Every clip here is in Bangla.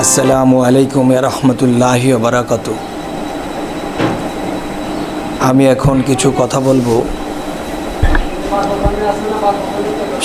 আসসালামু আলাইকুম রহমতুল্লাহি ওয়া বারাকাতুহু। আমি এখন কিছু কথা বলবো।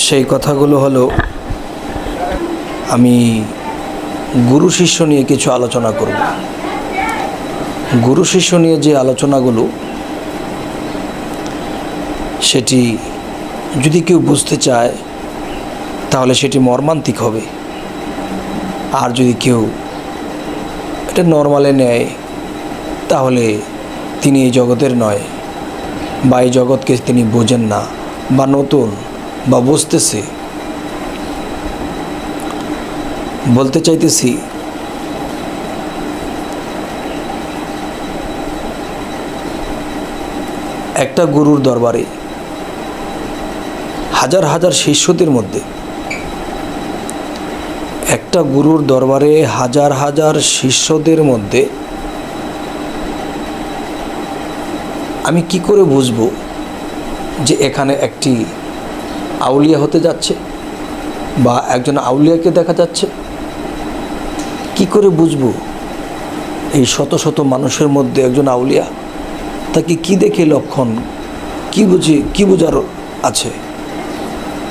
সেই কথাগুলো হলো, আমি গুরু শিষ্য নিয়ে কিছু আলোচনা করব। গুরু শিষ্য নিয়ে যে আলোচনাগুলো, সেটি যদি কেউ বুঝতে চায় তাহলে সেটি মর্মান্তিক হবে, আর যদি কেউ এটা নর্মালে নেয় তাহলে তিনি এই জগতের নয়, বা এই জগৎকে তিনি বোঝেন না, বা নতুন, বা বুঝতেছে। বলতে চাইতেছি, একটা গুরুর দরবারে হাজার হাজার শিষ্যদের মধ্যে, একটা গুরুর দরবারে হাজার হাজার শিষ্যদের মধ্যে আমি কি করে বুঝবো যে এখানে একটি আউলিয়া হতে যাচ্ছে, বা একজন আউলিয়াকে দেখা যাচ্ছে? কি করে বুঝবো এই শত শত মানুষের মধ্যে একজন আউলিয়া? তাকে কি দেখে লক্ষণ, কি বোঝার আছে?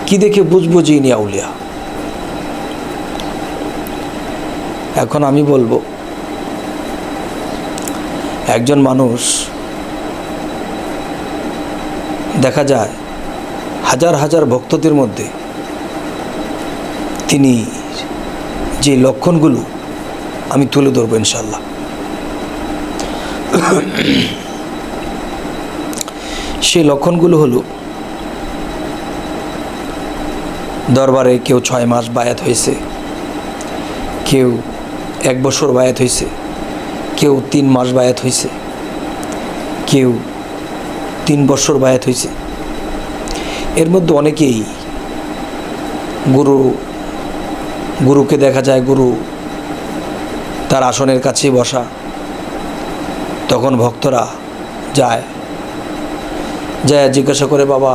কি দেখে বুঝবো যে ইনি আউলিয়া? এখন আমি বলবো, একজন মানুষ দেখা যায় হাজার হাজার ভক্তদের মধ্যে তিনি যে লক্ষণগুলো আমি তুলে ধরবো ইনশাল্লাহ। সেই লক্ষণগুলো হলো, দরবারে কেউ 6 মাস বায়াত হয়েছে, কেউ 1 বছর বায়াত হয়েছে, কেউ 3 মাস বায়াত হয়েছে, কেউ 3 বছর বায়াত হয়েছে। এর মধ্যে অনেকেই গুরুকে দেখা যায়, গুরু তার আসনের কাছেই বসা। তখন ভক্তরা যায় জিজ্ঞাসা করে, বাবা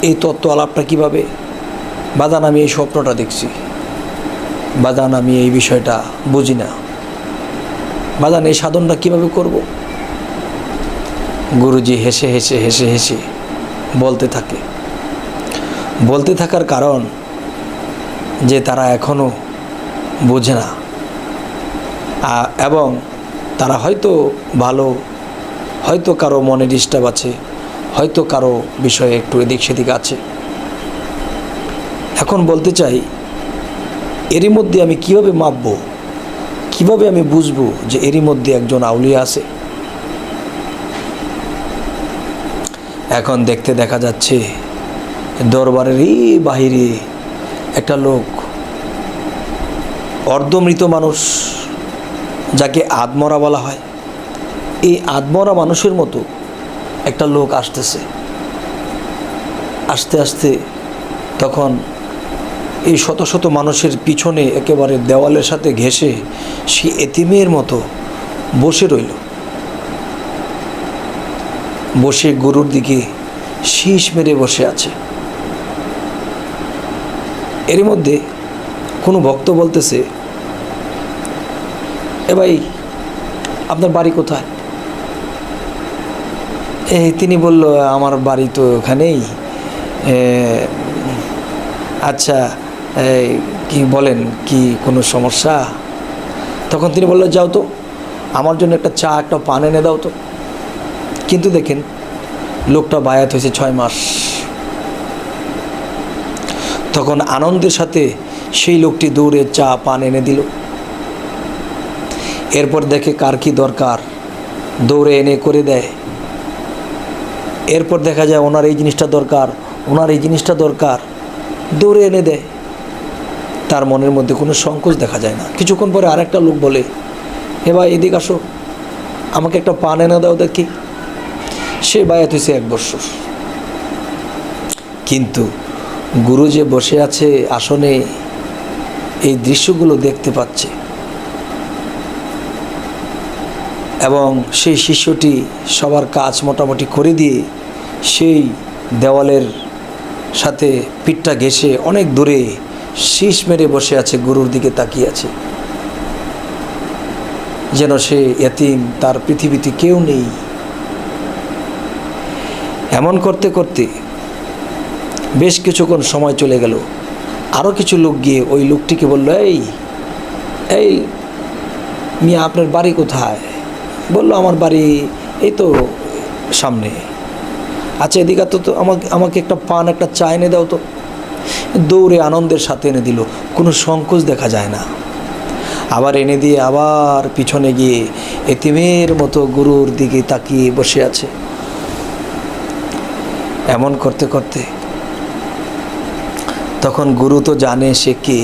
এই তত্ত্ব আলাপটা কীভাবে? বাদান আমি এই স্বপ্নটা দেখছি, বাদান আমি এই বিষয়টা বুঝি না, বাদান এই সাধনটা কীভাবে করব? গুরুজি হেসে হেসে হেসে হেসে বলতে থাকার কারণ যে তারা এখনও বোঝে না, এবং তারা হয়তো ভালো, হয়তো কারো মনে ডিস্টার্ব আছে, হয়তো কারো বিষয়ে একটু এদিক সেদিক আছে। এখন বলতে চাই, এরই মধ্যে আমি কিভাবে মাপবো, কিভাবে আমি বুঝবো যে এরই মধ্যে একজন আউলিয়া আছে? এখন দেখতে দেখা যাচ্ছে দরবারেরই বাহিরে একটা লোক, অর্ধমৃত মানুষ, যাকে আধমরা বলা হয়, এই আধমরা মানুষের মতো একটা লোক আসতেছে। আস্তে আস্তে তখন এই শত শত মানুষের পিছনে একেবারে দেওয়ালের সাথে ঘেঁষে সে এতিমের মতো বসে রইল, বসে গুরুর দিকে শীষ মেরে বসে আছে। এর মধ্যে কোনো ভক্ত বলতেছে, এ ভাই আপনার বাড়ি কোথায়? তিনি বলল, আমার বাড়ি তো ওখানেই। আচ্ছা, কি বলেন, কি কোনো সমস্যা? তখন তিনি বলল, যাও তো আমার জন্য একটা চা, একটা পান এনে দাও তো। কিন্তু দেখেন, লোকটা বায়াত হয়েছে 6 মাস। তখন আনন্দের সাথে সেই লোকটি দৌড়ে চা পান এনে দিল। এরপর দেখে কার কি দরকার, দৌড়ে এনে করে দেয়। এরপর দেখা যায় ওনার এই জিনিসটা দরকার, ওনার এই জিনিসটা দরকার, দৌড়ে এনে দেয়। তার মনের মধ্যে কোনো সংকোচ দেখা যায় না। কিছুক্ষণ পরে আরেকটা লোক বলে, হে ভাই এদিকে আসো, আমাকে একটা পান এনে দাও দেখি। সে বায়াত হয়েছে 1 বছর। কিন্তু গুরু যে বসে আছে আসনে, এই দৃশ্যগুলো দেখতে পাচ্ছে, এবং সেই শিষ্যটি সবার কাজ মোটামুটি করে দিয়ে সেই দেওয়ালের সাথে পিঠটা ঘেঁষে অনেক দূরে শীষ মেরে বসে আছে, গুরুর দিকে তাকিয়ে আছে। যেন সে এতিম, তার পৃথিবীতে কেউ নেই। এমন করতে করতে বেশ কিছুক্ষণ সময় চলে গেল। আরও কিছু লোক গিয়ে ওই লোকটিকে বলল, এই এই মিয়া, আপনার বাড়ি কোথায়? বলল, আমার বাড়ি এই তো সামনে। আচ্ছা, এদিকে তো আমাকে একটা পান, একটা চা এনে দাও তো। দৌড়ে আনন্দের সাথে এনে দিল, কোনো সংকোচ দেখা যায় না। আবার এনে দিয়ে আবার পিছনে গিয়ে এতিমের মতো গুরুর দিকে তাকিয়ে বসে আছে। এমন করতে করতে তখন গুরু তো জানে সে কে।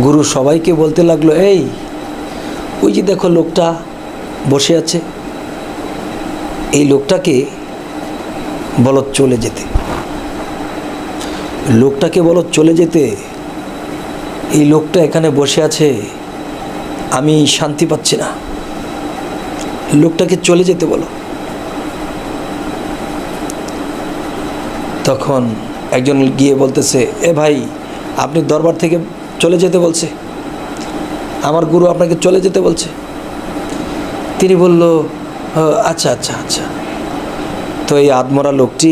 গুরু সবাইকে বলতে লাগলো, এই ওই যে দেখো লোকটা বসে আছে, এই লোকটাকে বলো চলে যেতে। লোকটাকে বলো চলে যেতে। এই লোকটা এখানে বসে আছে, আমি শান্তি পাচ্ছি না। লোকটাকে চলে যেতে বলো। তখন একজন গিয়ে বলতেছে, এ ভাই, আপনি দরবার থেকে চলে যেতে বলছে, আমার গুরু আপনাকে চলে যেতে বলছে। তিনি বলল, আচ্ছা আচ্ছা আচ্ছা। তো এই আদমরা লোকটি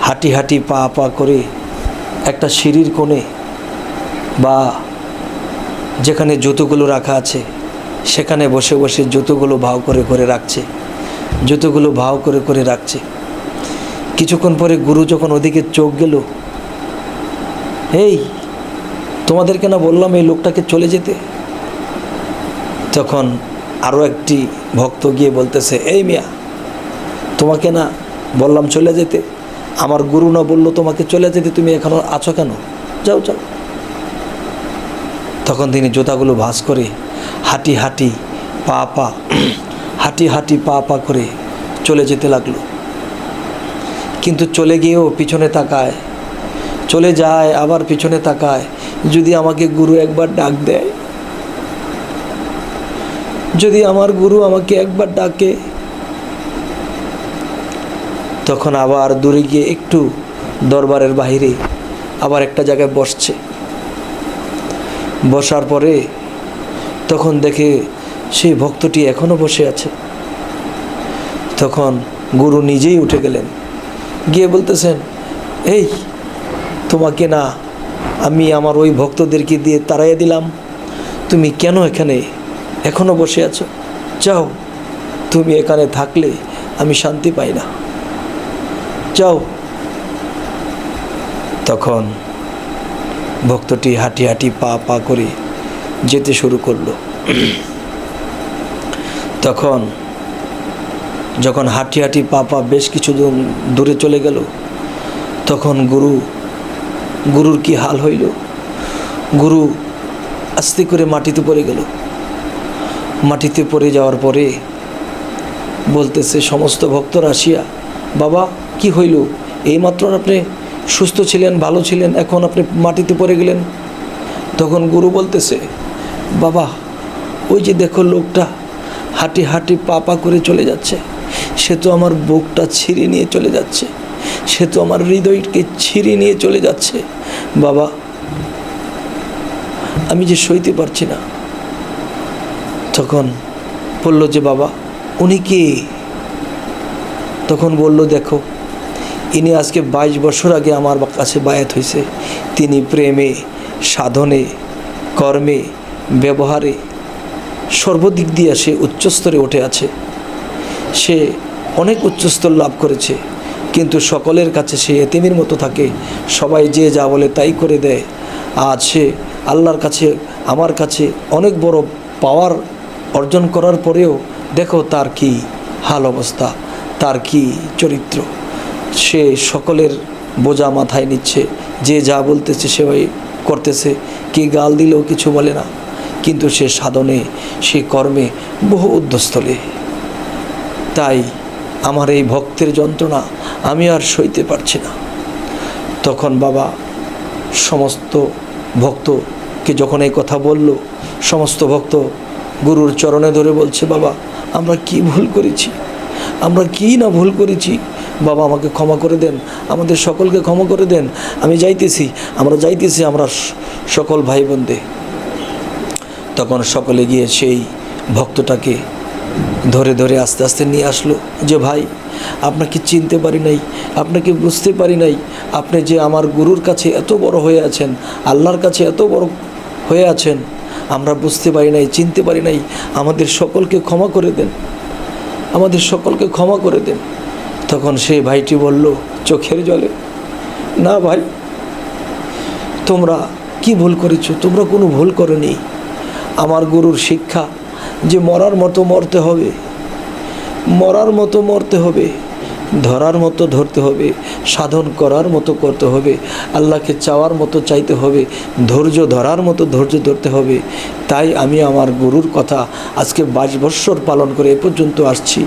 হাঁটি হাঁটি পা পা করে একটা সিঁড়ির কোণে বা যেখানে জুতোগুলো রাখা আছে সেখানে বসে বসে জুতোগুলো ভাও করে করে রাখছে, জুতোগুলো ভাও করে করে রাখছে। কিছুক্ষণ পরে গুরু যখন ওদিকে চোখ গেল, এই তোমাদেরকে না বললাম এই লোকটাকে চলে যেতে? তখন আরও একটি ভক্ত গিয়ে বলতেছে, এই মিয়া, তোমাকে না বললাম চলে যেতে? আমার গুরু না বললো তোমাকে চলে যেতে, তুমি এখনো আছো কেন? যাও যাও। তখন তিনি জুতাগুলো ভাঁজ করে হাঁটি হাঁটি পা পা হাঁটি হাঁটি পা পা করে চলে যেতে লাগলো। কিন্তু চলে গিয়েও পিছনে তাকায়, চলে যায় আবার পিছনে তাকায়, যদি আমাকে গুরু একবার ডাক দেয়, যদি আমার গুরু আমাকে একবার ডাকে। তখন আবার দূরে গিয়ে একটু দরবারের বাইরে আবার একটা জায়গায় বসছে। বসার পরে তখন দেখে সেই ভক্তটি এখনো বসে আছে। তখন গুরু নিজেই উঠে গেলেন, গিয়ে বলতেছেন, এই তোমাকে না আমি আমার ওই ভক্তদেরকে দিয়ে তাড়াইয়া দিলাম, তুমি কেন এখানে এখনো বসে আছো? যাও, তুমি এখানে থাকলে আমি শান্তি পাই না, যাও। তখন ভক্তটি হাঁটি হাঁটি পা পা করে যেতে শুরু করলো। তখন যখন হাঁটি হাঁটি পা পা বেশ কিছু দূরে চলে গেল, তখন গুরুর কি হাল হইল। গুরু আস্তে করে মাটিতে পড়ে গেল। মাটিতে পড়ে যাওয়ার পরে বলতেছে সমস্ত ভক্তরা আসিয়া, বাবা কি হইল? এইমাত্র আপনি সুস্থ ছিলেন, ভালো ছিলেন, এখন আপনি মাটিতে পড়ে গেলেন। তখন গুরু বলতেছে, বাবা ওই যে দেখো লোকটা হাঁটি হাঁটি পা পা করে চলে যাচ্ছে, সে তো আমার বুকটা ছিঁড়ে নিয়ে চলে যাচ্ছে, সে তো আমার হৃদয়কে ছিঁড়ে নিয়ে চলে যাচ্ছে। বাবা আমি যে সইতে পারছি না। তখন বলল যে, বাবা উনি কে? তখন বলল, দেখো ইনি আজকে 22 বছর আগে আমার কাছে বায়াত হয়েছে। তিনি প্রেমে, সাধনে, কর্মে, ব্যবহারে সর্বদিক দিয়ে সে উচ্চস্তরে উঠে আছে। সে অনেক উচ্চস্তর লাভ করেছে, কিন্তু সকলের কাছে সে এতিমের মতো থাকে। সবাই যে যা বলে তাই করে দেয়। আজ সে আল্লাহর কাছে, আমার কাছে অনেক বড় পাওয়ার অর্জন করার পরেও দেখো তার কি হাল অবস্থা, তার কি চরিত্র। সে সকলের বোঝা মাথায় নিচ্ছে, যে যা বলতেছে সে করতেছে, কি গাল দিলেও কিছু বলে না, কিন্তু সে সাধনে, সে কর্মে বহু ঊর্ধ্বস্থলে। তাই আমার এই ভক্তের যন্ত্রণা আমি আর সইতে পারছি না। তখন বাবা সমস্ত ভক্তকে যখন এই কথা বলল, সমস্ত ভক্ত গুরুর চরণে ধরে বলছে, বাবা আমরা কি ভুল করেছি, আমরা কি না ভুল করেছি, বাবা আমাকে ক্ষমা করে দেন, আমাদের সকলকে ক্ষমা করে দেন, আমরা যাইতেছি আমরা সকল ভাই বোনদের। তখন সকলে গিয়ে সেই ভক্তটাকে ধরে ধরে আস্তে আস্তে নিয়ে আসলো যে ভাই, আপনাকে চিনতে পারি নাই, আপনাকে বুঝতে পারি নাই, আপনি যে আমার গুরুর কাছে এত বড় হয়ে আছেন, আল্লাহর কাছে এত বড় হয়ে আছেন, আমরা বুঝতে পারি নাই, চিনতে পারি নাই, আমাদের সকলকে ক্ষমা করে দেন, আমাদের সকলকে ক্ষমা করে দেন। তখন সেই ভাইটি বলল চোখের জলে, না ভাই, তোমরা কি ভুল করেছো? তোমরা কোনো ভুল করোনি। আমার গুরুর শিক্ষা যে মরার মতো মরতে হবে, মরার মতো মরতে হবে, ধরার মতো ধরতে হবে, সাধন করার মতো করতে হবে, আল্লাহকে চাওয়ার মতো চাইতে হবে, ধৈর্য ধরার মতো ধৈর্য ধরতে হবে। তাই আমি আমার গুরুর কথা আজকে 22 বৎসর পালন করে এ পর্যন্ত আসছি,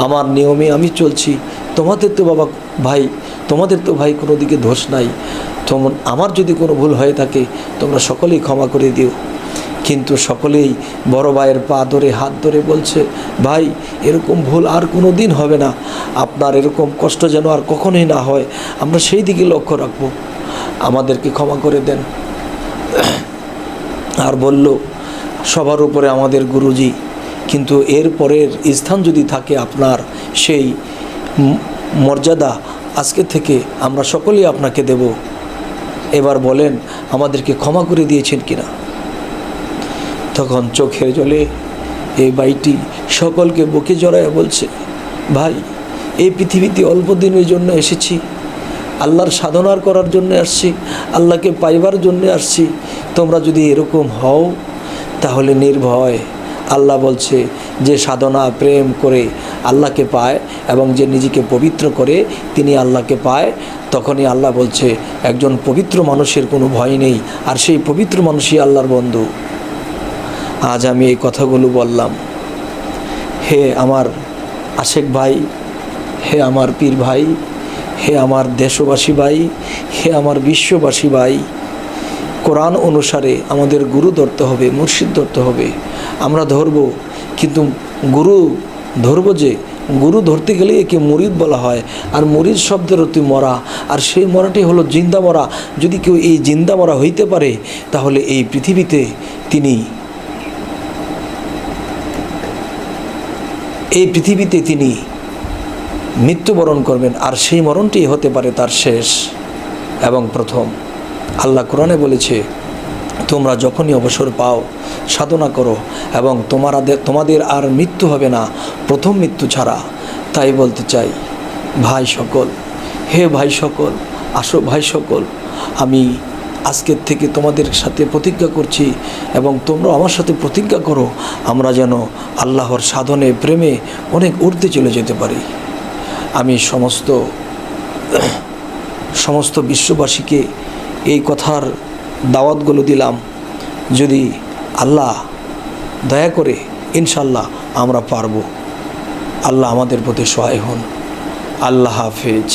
আমার নিয়মে আমি চলছি। তোমাদের তো বাবা ভাই, তোমাদের তো ভাই কোনো দিকে দোষ নাই, আমার যদি কোনো ভুল হয়ে থাকে তোমরা সকলেই ক্ষমা করে দিও। কিন্তু সকলেই বড় ভাইয়ের পা ধরে হাত ধরে বলছে, ভাই এরকম ভুল আর কোনো দিন হবে না, আপনার এরকম কষ্ট যেন আর কখনোই না হয়, আমরা সেই দিকে লক্ষ্য রাখব, আমাদেরকে ক্ষমা করে দেন। আর বলল, সবার উপরে আমাদের গুরুজি, কিন্তু এর পরের স্থান যদি থাকে আপনার, সেই মর্যাদা আজকে থেকে আমরা সকলেই আপনাকে দেব। এবার বলেন আমাদেরকে ক্ষমা করে দিয়েছেন কিনা? তখন চোখের জলে এই ভাইটি সকলকে বুকে জড়ায় বলছে, ভাই এই পৃথিবীতে অল্প দিনের জন্য এসেছি, আল্লাহর সাধনার করার জন্য আসছি, আল্লাহকে পাইবার জন্য আসছি। তোমরা যদি এরকম হও তাহলে নির্ভয়, আল্লাহ বলছে যে সাধনা প্রেম করে আল্লাহকে পায় এবং যে নিজেকে পবিত্র করে তিনি আল্লাহকে পায়, তখনই আল্লাহ বলছে একজন পবিত্র মানুষের কোনো ভয় নেই, আর সেই পবিত্র মানুষই আল্লাহর বন্ধু। আজ আমি এই কথাগুলো বললাম। হে আমার আশেক ভাই, হে আমার পীর ভাই, হে আমার দেশবাসী ভাই, হে আমার বিশ্ববাসী ভাই, কোরআন অনুসারে আমাদের গুরু ধরতে হবে, মুর্শিদ ধরতে হবে। আমরা ধরব, কিন্তু গুরু ধরব যে গুরু ধরতে গেলে একে মুরিদ বলা হয়, আর মুরিদ শব্দের অর্থ মরা, আর সেই মরাটি হলো জিন্দা মরা। যদি কেউ এই জিন্দা মরা হইতে পারে তাহলে এই পৃথিবীতে তিনি মৃত্যুবরণ করবেন, আর সেই মরণটি হতে পারে তার শেষ এবং প্রথম। আল্লাহ কোরআনে বলেছে, তোমরা যখনই অবসর পাও সাধনা করো এবং তোমাদের আর মৃত্যু হবে না প্রথম মৃত্যু ছাড়া। তাই বলতে চাই ভাই সকল, হে ভাই সকল, আসো ভাই সকল, আমি আজকের থেকে তোমাদের সাথে প্রতিজ্ঞা করছি এবং তোমরা আমার সাথে প্রতিজ্ঞা করো, আমরা যেন আল্লাহর সাধনে প্রেমে অনেক ঊর্ধ্বে চলে যেতে পারি। আমি সমস্ত বিশ্ববাসীকে এই কথার দাওয়াতগুলো দিলাম। যদি আল্লাহ দয়া করে ইনশাল্লাহ আমরা পারব। আল্লাহ আমাদের প্রতি সহায় হন। আল্লাহ হাফেজ।